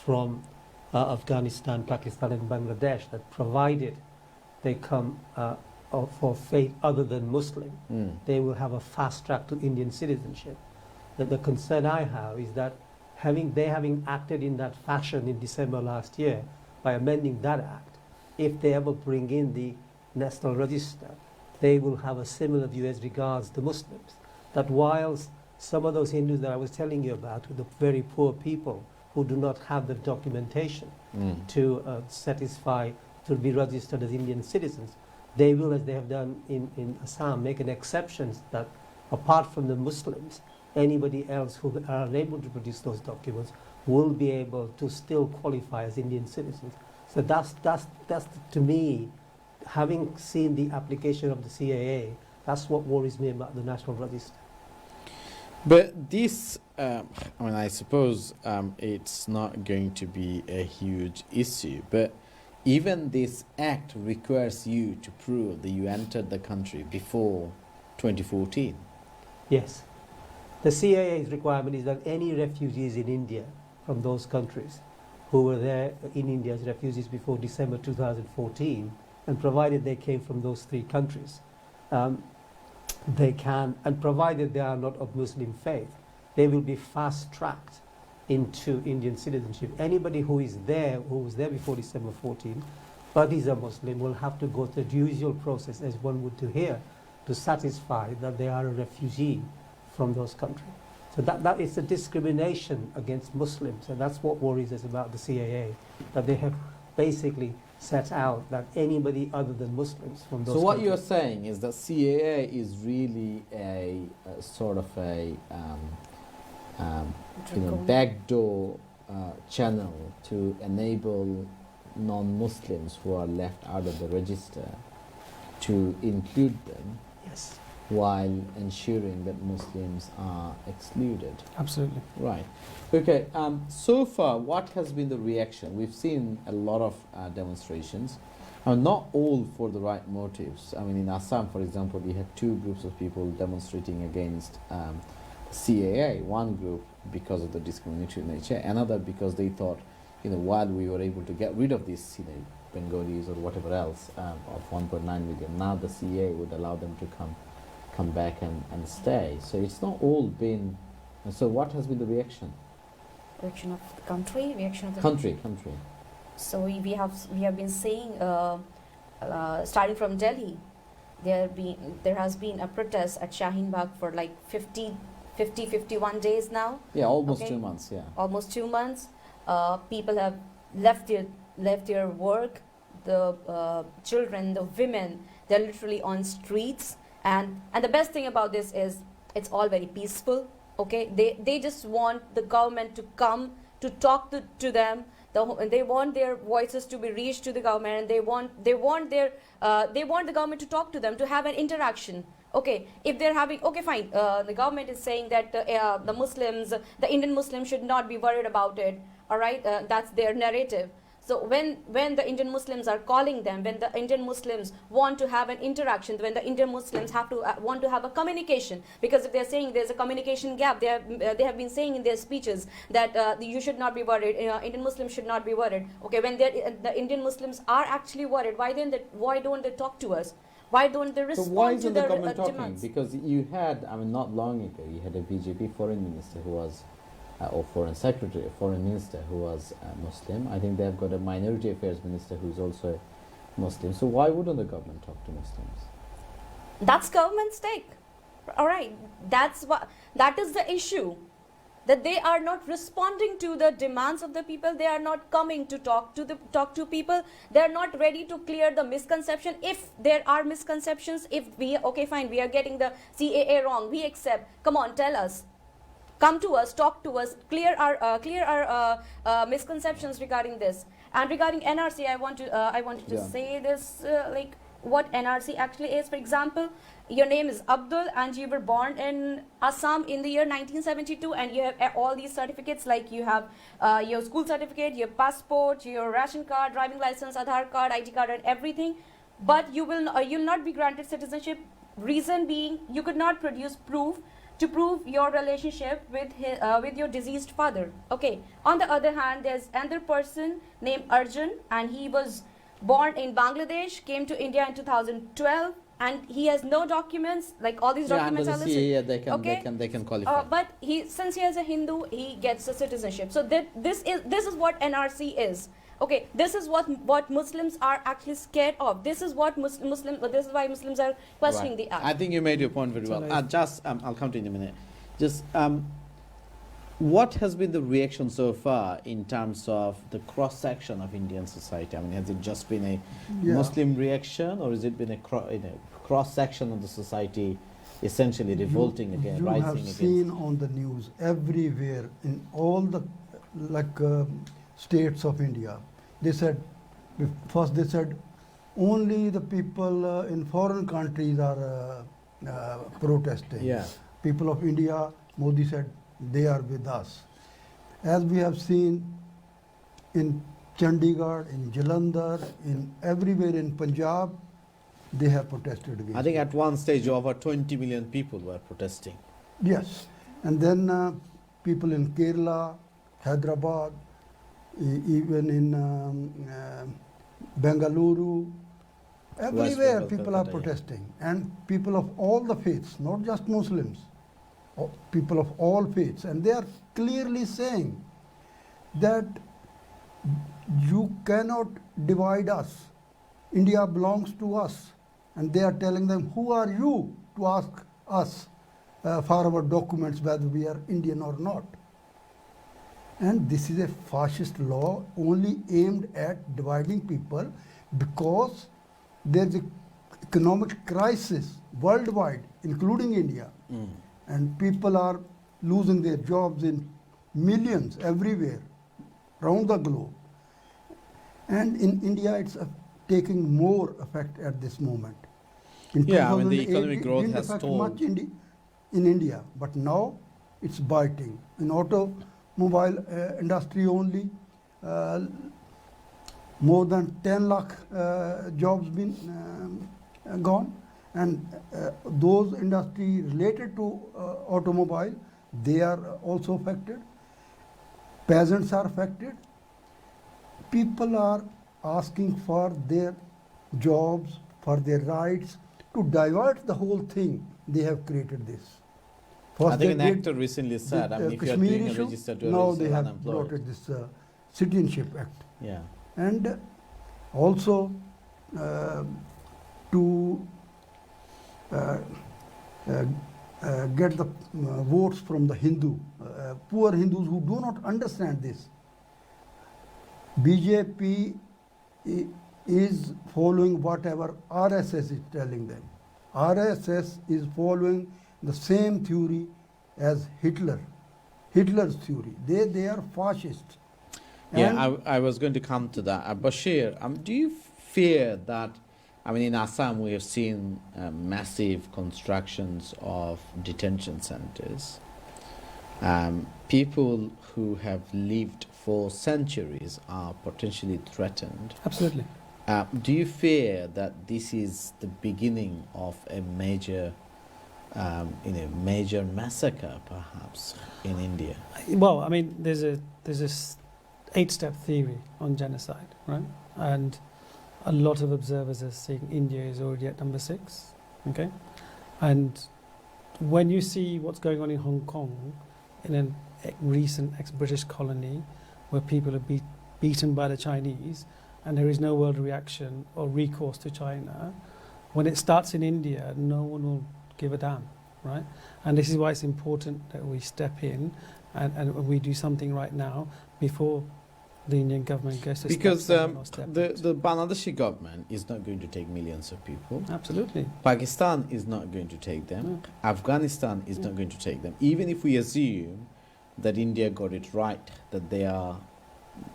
from Afghanistan, Pakistan, and Bangladesh, that provided they come for faith other than Muslim, they will have a fast track to Indian citizenship. The concern I have is that having acted in that fashion in December last year by amending that act, if they ever bring in the National Register, they will have a similar view as regards the Muslims. That whilst some of those Hindus that I was telling you about, the very poor people who do not have the documentation to satisfy to be registered as Indian citizens, they will, as they have done in Assam, make an exception that apart from the Muslims, anybody else who are unable to produce those documents will be able to still qualify as Indian citizens. So that's to me, having seen the application of the CAA, that's what worries me about the National Register. But this, I suppose it's not going to be a huge issue, but even this act requires you to prove that you entered the country before 2014. Yes. The CAA's requirement is that any refugees in India from those countries who were there in India as refugees before December 2014, and provided they came from those three countries, they can, and provided they are not of Muslim faith, they will be fast-tracked into Indian citizenship. Anybody who was there before December 14, but is a Muslim, will have to go through the usual process, as one would do here, to satisfy that they are a refugee from those countries. So that is a discrimination against Muslims, and that's what worries us about the CAA, that they have basically set out that anybody other than Muslims from those So what countries. you're saying is that CAA is really a sort of a backdoor channel to enable non-Muslims who are left out of the register to include them, Yes. while ensuring that Muslims are excluded. Absolutely. Right. Okay. So far, what has been the reaction? We've seen a lot of demonstrations, not all for the right motives. I mean, in Assam, for example, we had two groups of people demonstrating against CAA. One group because of the discriminatory nature, another because they thought, while we were able to get rid of these, Bengalis or whatever else of 1.9 million, now the CAA would allow them to come back and stay. So it's not all been. So what has been the reaction? Reaction of the country, reaction of the Country. So we have been saying, starting from Delhi, there has been a protest at Shaheen Bagh for like 51 days now. Yeah, almost Okay. 2 months. Yeah. Almost 2 months. People have left their work. The children, the women, they're literally on streets. And the best thing about this is it's all very peaceful. Okay, they just want the government to come to talk to them. They want their voices to be reached to the government, and they want the government to talk to them, to have an interaction. Okay, if they're having, okay, fine. The government is saying that the Muslims, the Indian Muslims, should not be worried about it. All right, that's their narrative. So when the Indian Muslims are calling them, when the Indian Muslims want to have an interaction, when the Indian Muslims want to have a communication, because if they're saying there's a communication gap, they have been saying in their speeches that you should not be worried, Indian Muslims should not be worried. Okay, when the Indian Muslims are actually worried, why don't they talk to us? Why don't they respond So why to isn't the their government talking? demands? Because you had, not long ago, you had a BJP foreign minister who was, or foreign secretary, foreign minister who was Muslim. I think they've got a minority affairs minister who's also Muslim. So why wouldn't the government talk to Muslims? That's government's take. All right, that is the issue. That they are not responding to the demands of the people. They are not coming to talk to people. They are not ready to clear the misconception. If there are misconceptions, okay, fine, we are getting the CAA wrong, we accept. Come on, tell us. Come to us, talk to us, clear our misconceptions regarding this. And regarding NRC, I wanted to say this, like what NRC actually is. For example, your name is Abdul and you were born in Assam in the year 1972, and you have all these certificates, like you have your school certificate, your passport, your ration card, driving license, Aadhaar card, ID card, and everything. But you'll not be granted citizenship. Reason being, you could not produce proof to prove your relationship with your deceased father. Okay. On the other hand, there's another person named Arjun, and he was born in Bangladesh, came to India in 2012, and he has no documents. Like all these documents are listed. Yeah, they can, Okay. they can qualify. But since he is a Hindu, he gets a citizenship. So this is what NRC is. Okay, this is what Muslims are actually scared of. This is what this is why Muslims are questioning the act. I think you made your point very well. So I'll come to you in a minute. Just what has been the reaction so far in terms of the cross section of Indian society? I mean, has it just been a Muslim reaction, or has it been a cross section of the society essentially revolting against, rising against? You have seen on the news everywhere in all the states of India. They said only the people in foreign countries are protesting. Yeah. People of India, Modi said, they are with us. As we have seen in Chandigarh, in Jalandhar, in everywhere in Punjab, they have protested against. I think at one stage over 20 million people were protesting. Yes, and then people in Kerala, Hyderabad, even in Bengaluru, everywhere Bengal, people are Calcutta, protesting. And people of all the faiths, not just Muslims, people of all faiths. And they are clearly saying that you cannot divide us. India belongs to us. And they are telling them, who are you to ask us for our documents whether we are Indian or not? And this is a fascist law only aimed at dividing people because there is an economic crisis worldwide, including India. And people are losing their jobs in millions everywhere, around the globe. And in India, it's taking more effect at this moment. In Yeah, I mean, the 2008, economic growth it didn't has affect stalled. much in India, but now it's biting. In automobile industry only, more than 10 lakh jobs been gone, and those industry related to automobile, they are also affected. Peasants are affected. People are asking for their jobs, for their rights, to divert the whole thing. They have created this. I think an they did actor recently said, I mean, if you are Kashmir doing a issue, register to a now register they have unemployed. brought it this Citizenship Act. Yeah. And also to get the votes from the poor Hindus who do not understand this. BJP is following whatever RSS is telling them. RSS is following the same theory as Hitler's theory. They are fascists. Yeah, I was going to come to that. Bashir, do you fear that, I mean, in Assam we have seen massive constructions of detention centers. People who have lived for centuries are potentially threatened. Absolutely. Do you fear that this is the beginning of a major massacre, perhaps, in India? Well, I mean, there's a 8-step theory on genocide, right? And a lot of observers are saying India is already at number 6. Okay, and when you see what's going on in Hong Kong, in a recent ex-British colony, where people are beaten by the Chinese, and there is no world reaction or recourse to China, when it starts in India, no one will give a damn, right? And this is why it's important that we step in and we do something right now before the Indian government goes to because step 7 or step 8. the Bangladeshi government is not going to take millions of people. Absolutely. Pakistan is not going to take them. No. Afghanistan is not going to take them. Even if we assume that India got it right, that they are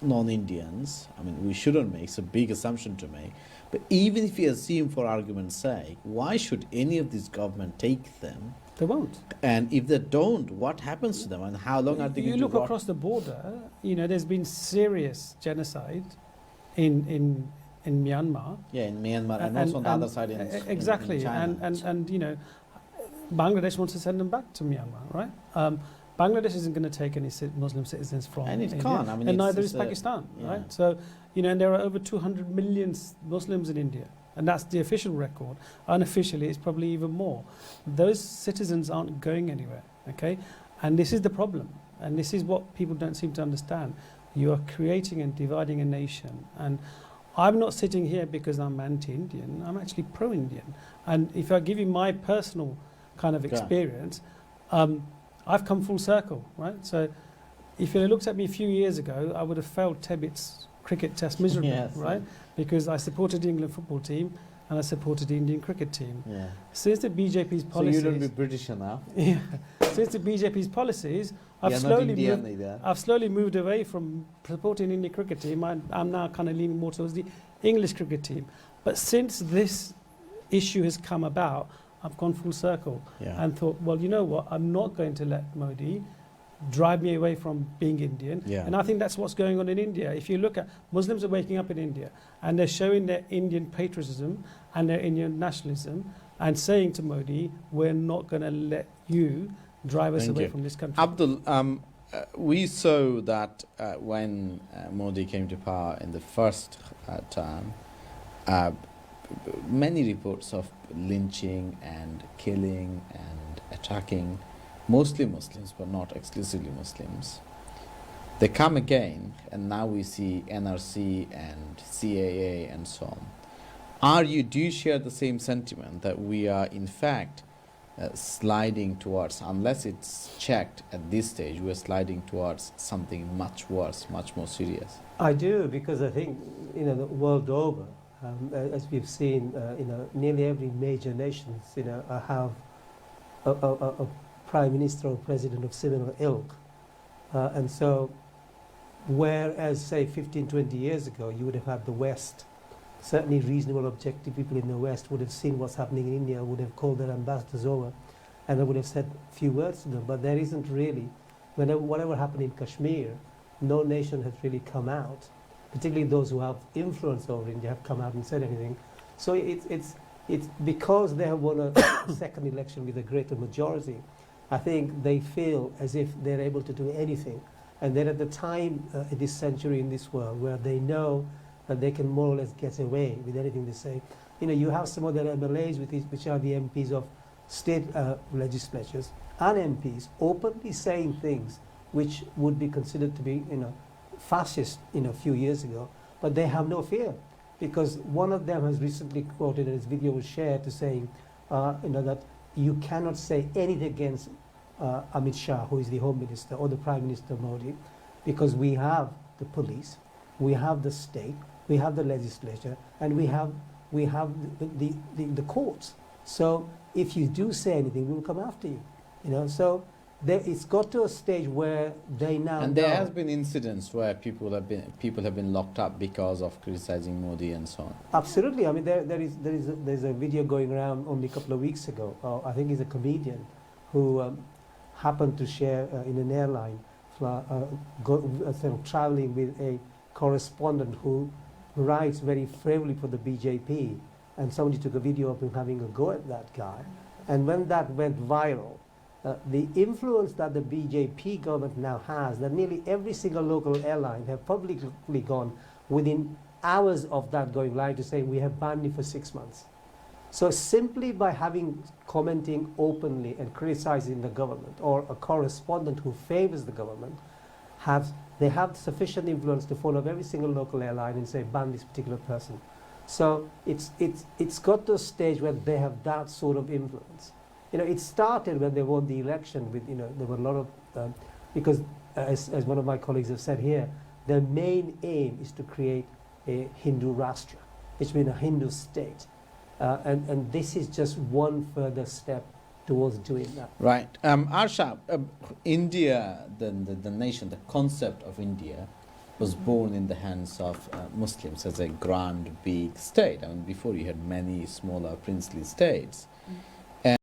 non-Indians, I mean, we shouldn't make, it's a big assumption to make, but even if we assume for argument's sake, why should any of this government take them? They won't. And if they don't, what happens to them, and how long are they You going to look rot? across the border, there's been serious genocide in Myanmar. Yeah, in Myanmar, and also on the other side in exactly, in China. and Bangladesh wants to send them back to Myanmar, right? Bangladesh isn't going to take any Muslim citizens from And it India, can't. I mean, and it's neither is just Pakistan, yeah. right? So, and there are over 200 million Muslims in India, and that's the official record. Unofficially, it's probably even more. Those citizens aren't going anywhere, okay? And this is the problem, and this is what people don't seem to understand. You are creating and dividing a nation, and I'm not sitting here because I'm anti-Indian. I'm actually pro-Indian. And if I give you my personal kind of experience, I've come full circle, right? So if you looked at me a few years ago, I would have failed Tebbett's cricket test miserably, Yes. right? Because I supported the England football team and I supported the Indian cricket team. Yeah. Since the BJP's policies... So you don't be British now? Yeah. Since the BJP's policies, I've You're not Indian moved, either. I've slowly moved away from supporting the Indian cricket team. I'm now kind of leaning more towards the English cricket team. But since this issue has come about, I've gone full circle and thought, well, you know what? I'm not going to let Modi drive me away from being Indian. Yeah. And I think that's what's going on in India. If you look at Muslims are waking up in India and they're showing their Indian patriotism and their Indian nationalism and saying to Modi, we're not going to let you drive us away from this country. Abdul, we saw that when Modi came to power in the first term, many reports of lynching and killing and attacking mostly Muslims, but not exclusively Muslims. They come again, and now we see NRC and CAA and so on. Do you share the same sentiment that we are in fact sliding towards, unless it's checked at this stage, we're sliding towards something much worse, much more serious? I do, because I think, the world over, as we've seen, nearly every major nation, have a prime minister or president of similar ilk. And so, whereas, say, 15, 20 years ago, you would have had the West, certainly reasonable, objective people in the West would have seen what's happening in India, would have called their ambassadors over, and they would have said a few words to them. But there isn't really, whatever happened in Kashmir, no nation has really come out, particularly those who have influence over India have come out and said anything. So it's because they have won a second election with a greater majority, I think they feel as if they're able to do anything. And then at the time in this century, in this world, where they know that they can more or less get away with anything they say. You have some other MLAs, which are the MPs of state legislatures, and MPs openly saying things which would be considered to be, fascist, a few years ago, but they have no fear, because one of them has recently quoted, and his video was shared, to saying, that you cannot say anything against Amit Shah, who is the Home Minister, or the Prime Minister Modi, because we have the police, we have the state, we have the legislature, and we have the courts. So if you do say anything, we will come after you. So it's got to a stage where they now and there has been incidents where people have been locked up because of criticizing Modi and so on. Absolutely. I mean, there's a video going around only a couple of weeks ago. I think he's a comedian who happened to share in an airline, traveling with a correspondent who writes very favorably for the BJP, and somebody took a video of him having a go at that guy. And when that went viral, the influence that the BJP government now has, that nearly every single local airline have publicly gone within hours of that going live to say, we have banned you for 6 months. So simply by commenting openly and criticizing the government, or a correspondent who favors the government, they have sufficient influence to phone up every single local airline and say, ban this particular person. So it's got to a stage where they have that sort of influence. It started when they won the election with, there were a lot of, because as one of my colleagues have said here, their main aim is to create a Hindu Rashtra, which means a Hindu state. And this is just one further step towards doing that. Right. Arsha, India, the nation, the concept of India was born in the hands of Muslims as a grand, big state. I mean, before you had many smaller princely states.